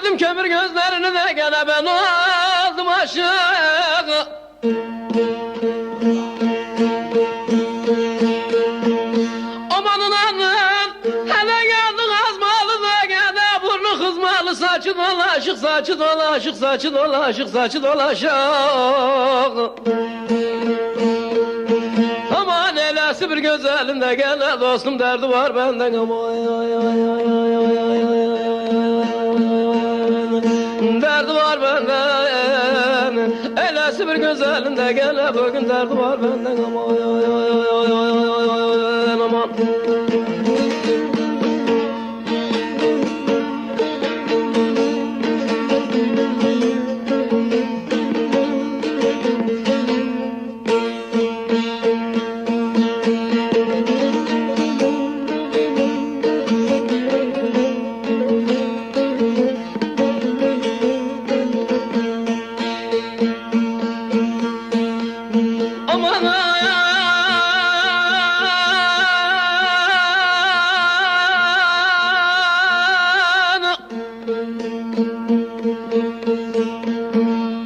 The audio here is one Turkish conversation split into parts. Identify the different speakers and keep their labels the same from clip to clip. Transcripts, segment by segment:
Speaker 1: gördüm kömür gözlerini de gene ben oldum aşık. Amanın anın hele geldin azmalı da gene burnu kızmalı saçı dolaşık saçı dolaşık saçı dolaşık saçı dolaşık. Aman elası bir güzelinde gene dostum derdi var benden ama derdi var benden. Elası bir güzelinde gene bugün derdi var benden ama aman.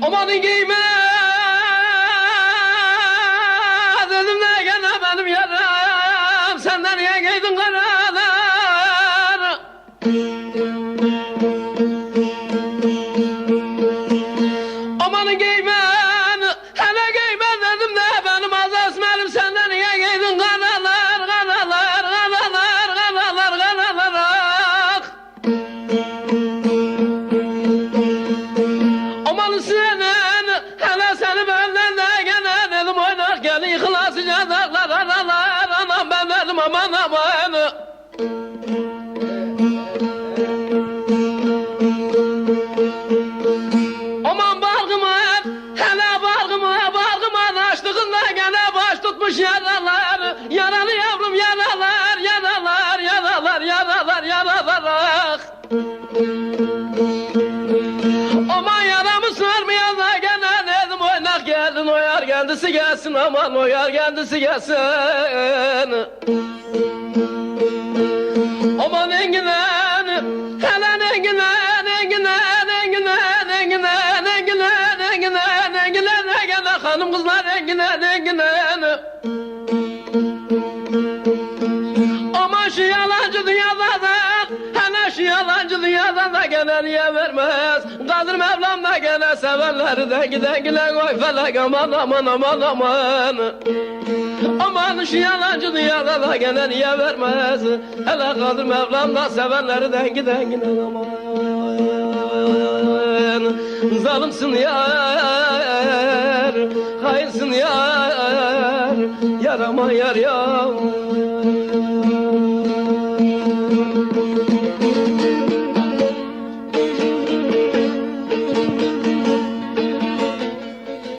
Speaker 1: Amanın giyme dedim ne gene benim yaram senden niye giydin karalar. Amanın giyme hele giyme dedim de benim az esmerim senden niye giydin karalar karalar karalar karalar karalar. Aman senin hele seni benden de gene dedim oynar gel yıkılasıca dağlar aralar anam ben dedim aman aman. Aman bargıma hele bargıma açtığında gene baş tutmuş yaralar yaralı yavrum yaralar yaralar yaralar yaralar yaralar. Aman yaramı sarmayan da gene dedim oynak geldin oyar kendisi gelsin aman oyar kendisi gelsin. Aman engilen hele engilen engilen engilen engilen engilen engilen engilen gene hanım kızlar engilen engilen. Aman şu yalancı dünyadan hele şu yalancı dünyadan da gene niye vermez. Kadir Mevlam da gene sevenleri dengi dengilen oy felek aman aman aman aman. Aman şu yalancı dünyada da gene niye vermez. Hele Kadir Mevlam da sevenleri dengi dengilen aman. Zalimsin yar, hayırsın yar, yarama yar yar.